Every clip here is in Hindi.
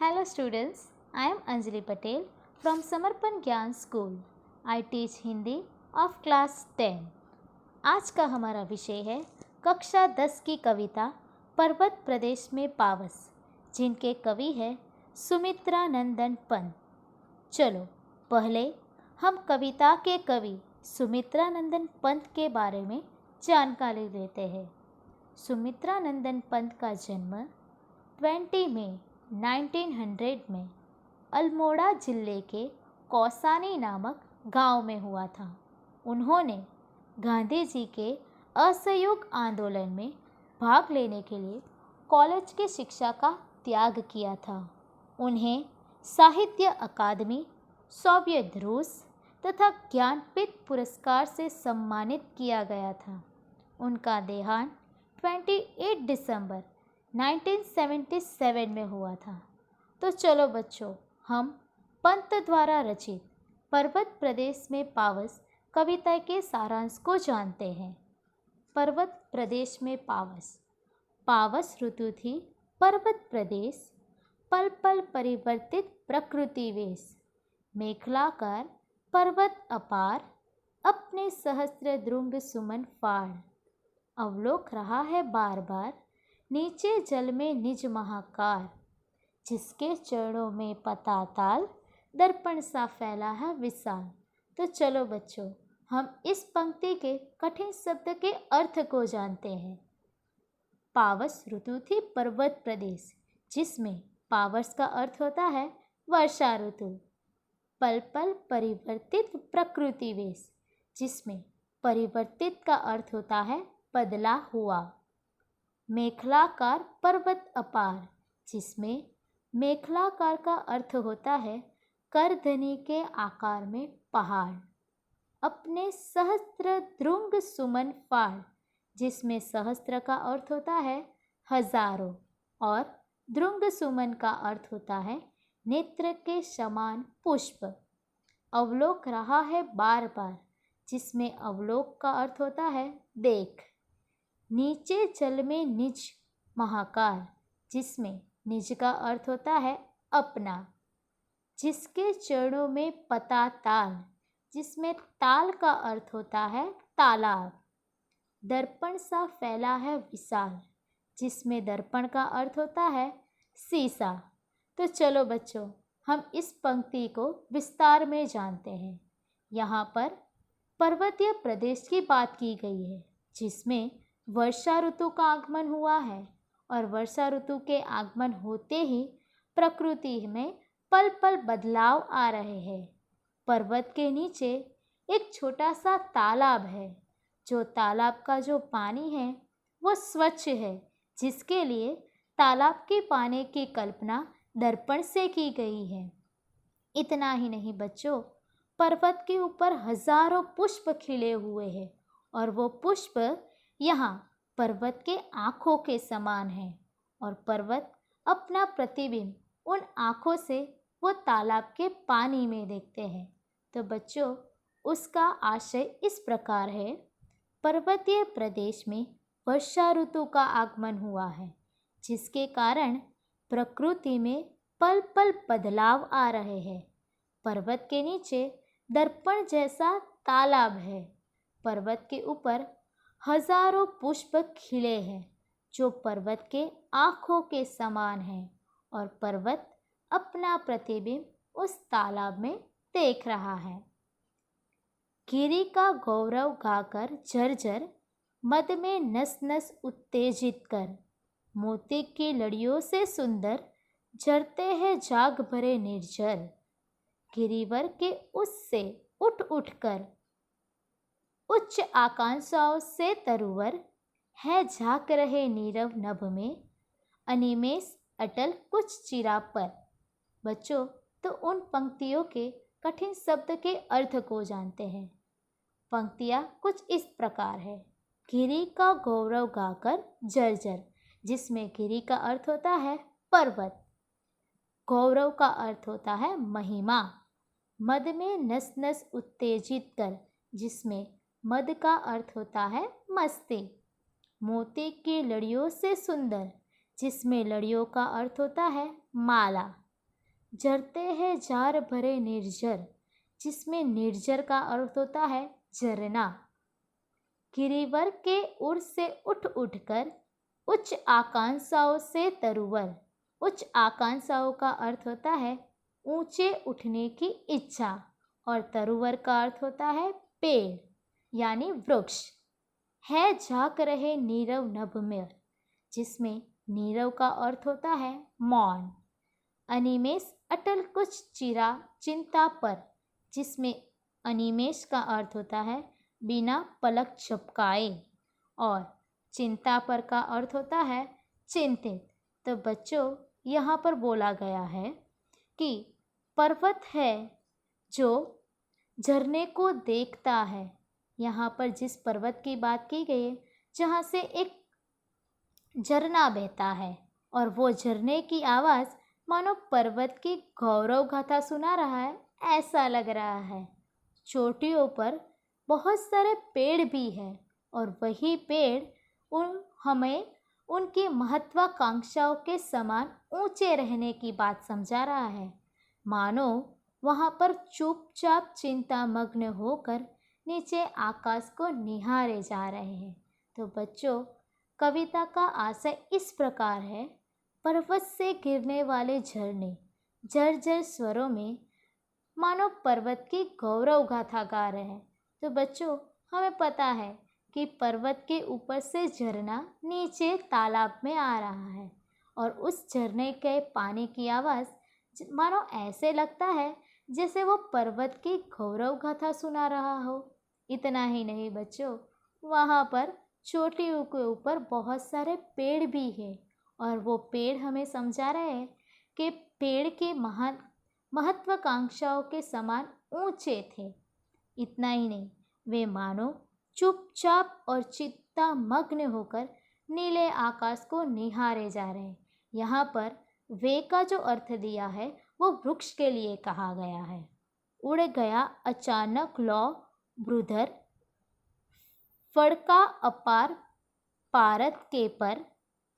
Hello students, I am Anjali Patel from Samarpan Gyan School. I teach Hindi of class 10. आज का हमारा विषय है कक्षा 10 की कविता पर्वत प्रदेश में पावस, जिनके कवि है सुमित्रा नंदन पंत। चलो पहले हम कविता के कवि सुमित्रा नंदन पंत के बारे में जानकारी लेते हैं। सुमित्रा नंदन पंत का जन्म 20 मई 1900 में अल्मोड़ा जिले के कौसानी नामक गांव में हुआ था। उन्होंने गांधी जी के असहयोग आंदोलन में भाग लेने के लिए कॉलेज की शिक्षा का त्याग किया था। उन्हें साहित्य अकादमी, सोवियत रूस तथा ज्ञानपीठ पुरस्कार से सम्मानित किया गया था। उनका देहांत 28 दिसंबर 1977 में हुआ था। तो चलो बच्चों, हम पंत द्वारा रचित पर्वत प्रदेश में पावस कविता के सारांश को जानते हैं। पर्वत प्रदेश में पावस। पावस ऋतु थी पर्वत प्रदेश, पल पल परिवर्तित प्रकृति वेश। मेखलाकार पर्वत अपार, अपने सहस्त्र द्रुंग सुमन फाड़। अवलोक रहा है बार बार, नीचे जल में निज महाकार। जिसके चरणों में पताताल, दर्पण सा फैला है विशाल। तो चलो बच्चों, हम इस पंक्ति के कठिन शब्द के अर्थ को जानते हैं। पावस ऋतु थी पर्वत प्रदेश, जिसमें पावस का अर्थ होता है वर्षा ऋतु। पल पल परिवर्तित प्रकृति वेश, जिसमें परिवर्तित का अर्थ होता है बदला हुआ। मेखलाकार पर्वत अपार, जिसमें मेखलाकार का अर्थ होता है करधनी के आकार में पहाड़। अपने सहस्त्र द्रुंग सुमन फाड़, जिसमें सहस्त्र का अर्थ होता है हजारों और द्रुंग सुमन का अर्थ होता है नेत्र के समान पुष्प। अवलोक रहा है बार बार, जिसमें अवलोक का अर्थ होता है देख। नीचे जल में निज महाकार, जिसमें निज का अर्थ होता है अपना। जिसके चरणों में पताताल, जिसमें ताल का अर्थ होता है तालाब। दर्पण सा फैला है विशाल, जिसमें दर्पण का अर्थ होता है शीशा। तो चलो बच्चों, हम इस पंक्ति को विस्तार में जानते हैं। यहाँ पर पर्वतीय प्रदेश की बात की गई है, जिसमें वर्षा ऋतु का आगमन हुआ है और वर्षा ऋतु के आगमन होते ही प्रकृति में पल पल बदलाव आ रहे हैं। पर्वत के नीचे एक छोटा सा तालाब है, जो तालाब का जो पानी है वो स्वच्छ है, जिसके लिए तालाब के पानी की कल्पना दर्पण से की गई है। इतना ही नहीं बच्चों, पर्वत के ऊपर हजारों पुष्प खिले हुए हैं और वो पुष्प यहाँ पर्वत के आँखों के समान है और पर्वत अपना प्रतिबिंब उन आँखों से वो तालाब के पानी में देखते हैं। तो बच्चों, उसका आशय इस प्रकार है। पर्वतीय प्रदेश में वर्षा ऋतु का आगमन हुआ है, जिसके कारण प्रकृति में पल पल बदलाव आ रहे हैं। पर्वत के नीचे दर्पण जैसा तालाब है। पर्वत के ऊपर हजारों पुष्प खिले हैं, जो पर्वत के आँखों के समान हैं और पर्वत अपना प्रतिबिंब उस तालाब में देख रहा है। गिरी का गौरव गाकर झरझर, मद में नस नस उत्तेजित कर। मोती की लड़ियों से सुंदर, झरते हैं जाग भरे निर्जर। गिरिवर के उससे उठ उठ कर, उच्च आकांक्षाओं से तरुवर है झांक रहे नीरव नभ में। अनिमेष अटल कुछ चिरा पर। बच्चों, तो उन पंक्तियों के कठिन शब्द के अर्थ को जानते हैं। पंक्तियाँ कुछ इस प्रकार है। गिरी का गौरव गाकर जर्जर, जिसमें गिरी का अर्थ होता है पर्वत, गौरव का अर्थ होता है महिमा। मद में नस नस उत्तेजित कर, जिसमें मद का अर्थ होता है मस्ती। मोती की लड़ियों से सुंदर, जिसमें लड़ियों का अर्थ होता है माला। झरते हैं जार भरे निर्झर, जिसमें निर्झर का अर्थ होता है झरना। गिरिवर के उर से उठ उठकर, उच्च आकांक्षाओं से तरुवर। उच्च आकांक्षाओं का अर्थ होता है ऊंचे उठने की इच्छा, और तरुवर का अर्थ होता है पेड़ यानी वृक्ष। है झांक रहे नीरव नभ में, जिसमें नीरव का अर्थ होता है मौन। अनिमेष अटल कुछ चिरा चिंता पर, जिसमें अनिमेष का अर्थ होता है बिना पलक झपकाए, और चिंता पर का अर्थ होता है चिंतित। तो बच्चों, यहाँ पर बोला गया है कि पर्वत है जो झरने को देखता है। यहाँ पर जिस पर्वत की बात की गई है, जहाँ से एक झरना बहता है, और वो झरने की आवाज़ मानो पर्वत की गौरव गाथा सुना रहा है, ऐसा लग रहा है। चोटियों पर बहुत सारे पेड़ भी हैं, और वही पेड़ हमें उनकी महत्वाकांक्षाओं के समान ऊंचे रहने की बात समझा रहा है। मानो वहाँ पर चुपचाप चिंता मग्न होकर नीचे आकाश को निहारे जा रहे हैं। तो बच्चों, कविता का आशय इस प्रकार है, पर्वत से गिरने वाले झरने झरझर स्वरों में मानो पर्वत की गौरव गाथा गा रहे हैं। तो बच्चों, हमें पता है कि पर्वत के ऊपर से झरना नीचे तालाब में आ रहा है, और उस झरने के पानी की आवाज़ मानो ऐसे लगता है जैसे वो पर्वत की गौरव गाथा सुना रहा हो। इतना ही नहीं बच्चों, वहाँ पर चोटियों के ऊपर बहुत सारे पेड़ भी हैं, और वो पेड़ हमें समझा रहे हैं कि पेड़ के महत्वाकांक्षाओं के समान ऊंचे थे। इतना ही नहीं, वे मानो चुपचाप और चिंता मग्न होकर नीले आकाश को निहारे जा रहे हैं। यहाँ पर वे का जो अर्थ दिया है वो वृक्ष के लिए कहा गया है। उड़ गया अचानक लौ ब्रुधर, फड़का अपार पारत के पर,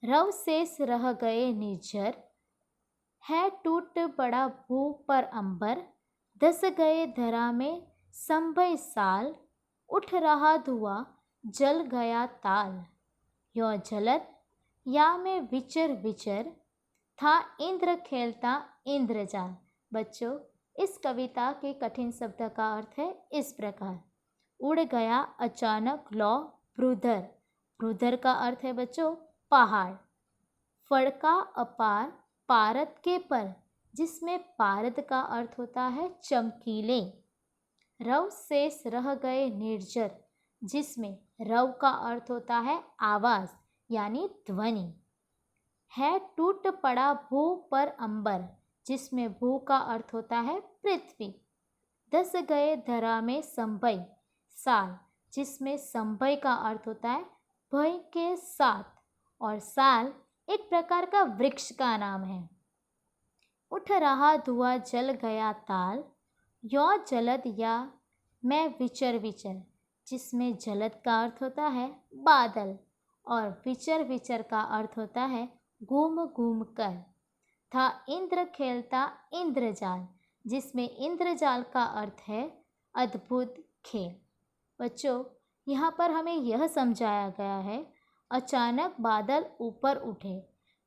रव शेष रह गए निर्झर। है टूट पड़ा भू पर अंबर, धस गए धरा में संभय साल। उठ रहा धुआं जल गया ताल, यो जलत या में विचर विचर। था इंद्र खेलता इंद्रजाल। बच्चों, इस कविता के कठिन शब्द का अर्थ है इस प्रकार। उड़ गया अचानक लौ ब्रुधर। ब्रुधर का अर्थ है बच्चों पहाड़। फड़का अपार पारत के पर, जिसमें पारद का अर्थ होता है चमकीले। रव शेष रह गए निर्जर, जिसमें रव का अर्थ होता है आवाज़ यानी ध्वनि। है टूट पड़ा भू पर अंबर, जिसमें भू का अर्थ होता है पृथ्वी। धस गए धरा में संभय साल, जिसमें संभय का अर्थ होता है भय के साथ, और साल एक प्रकार का वृक्ष का नाम है। उठ रहा धुआं जल गया ताल, यो जलद या मैं विचर विचर, जिसमें जलद का अर्थ होता है बादल, और विचर विचर का अर्थ होता है घूम घूम कर। था इंद्र खेलता इंद्रजाल, जिसमें इंद्रजाल का अर्थ है अद्भुत खेल। बच्चों, यहाँ पर हमें यह समझाया गया है, अचानक बादल ऊपर उठे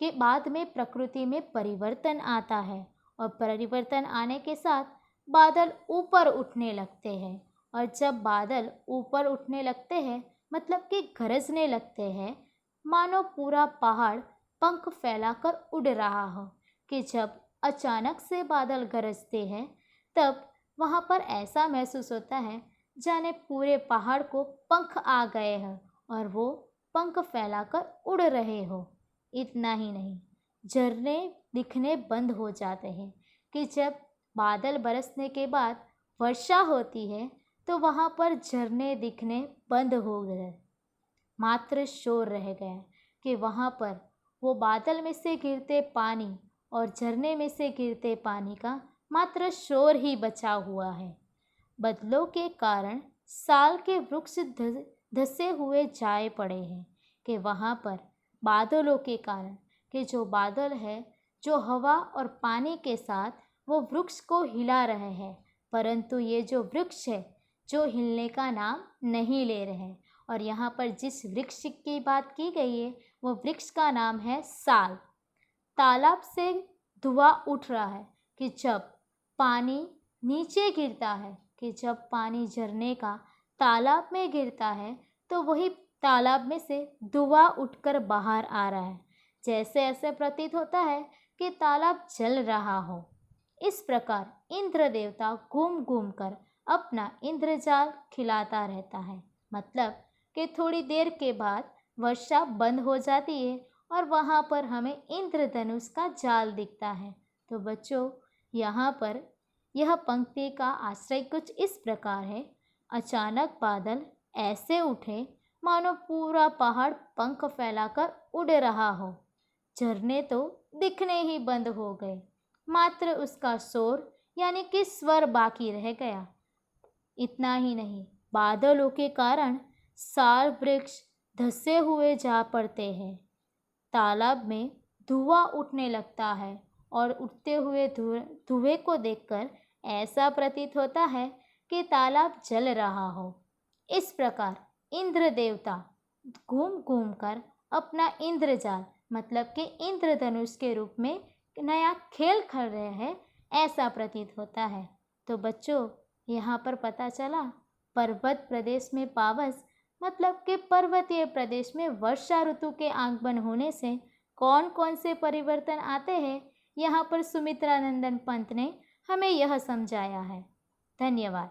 कि बाद में प्रकृति में परिवर्तन आता है, और परिवर्तन आने के साथ बादल ऊपर उठने लगते हैं। और जब बादल ऊपर उठने लगते हैं मतलब कि गरजने लगते हैं, मानो पूरा पहाड़ पंख फैलाकर उड़ रहा हो। कि जब अचानक से बादल गरजते हैं तब वहाँ पर ऐसा महसूस होता है जाने पूरे पहाड़ को पंख आ गए हैं और वो पंख फैलाकर उड़ रहे हो। इतना ही नहीं, झरने दिखने बंद हो जाते हैं कि जब बादल बरसने के बाद वर्षा होती है तो वहाँ पर झरने दिखने बंद हो गए, मात्र शोर रह गया कि वहाँ पर वो बादल में से गिरते पानी और झरने में से गिरते पानी का मात्र शोर ही बचा हुआ है। बदलों के कारण साल के वृक्ष धसे हुए जाए पड़े हैं कि वहाँ पर बादलों के कारण कि जो बादल है जो हवा और पानी के साथ वो वृक्ष को हिला रहे हैं, परंतु ये जो वृक्ष है जो हिलने का नाम नहीं ले रहे हैं। और यहाँ पर जिस वृक्ष की बात की गई है वो वृक्ष का नाम है साल। तालाब से धुआं उठ रहा है कि जब पानी नीचे गिरता है, कि जब पानी झरने का तालाब में गिरता है तो वही तालाब में से धुआं उठकर बाहर आ रहा है। जैसे ऐसे प्रतीत होता है कि तालाब जल रहा हो। इस प्रकार इंद्र देवता घूम घूम कर अपना इंद्रजाल खिलाता रहता है। मतलब कि थोड़ी देर के बाद वर्षा बंद हो जाती है और वहाँ पर हमें इंद्रधनुष का जाल दिखता है। तो बच्चों, यहाँ पर यह पंक्ति का आश्रय कुछ इस प्रकार है। अचानक बादल ऐसे उठे मानो पूरा पहाड़ पंख फैलाकर उड़ रहा हो। झरने तो दिखने ही बंद हो गए, मात्र उसका शोर यानी कि स्वर बाकी रह गया। इतना ही नहीं, बादलों के कारण साल वृक्ष धंसे हुए जा पड़ते हैं। तालाब में धुआं उठने लगता है और उठते हुए धुएं को देखकर ऐसा प्रतीत होता है कि तालाब जल रहा हो। इस प्रकार इंद्र देवता घूम घूम कर अपना इंद्रजाल मतलब कि इंद्रधनुष के रूप में नया खेल खेल रहे हैं, ऐसा प्रतीत होता है। तो बच्चों, यहाँ पर पता चला पर्वत प्रदेश में पावस मतलब कि पर्वतीय प्रदेश में वर्षा ऋतु के आगमन होने से कौन कौन से परिवर्तन आते हैं, यहाँ पर सुमित्रा नंदन पंत ने हमें यह समझाया है। धन्यवाद।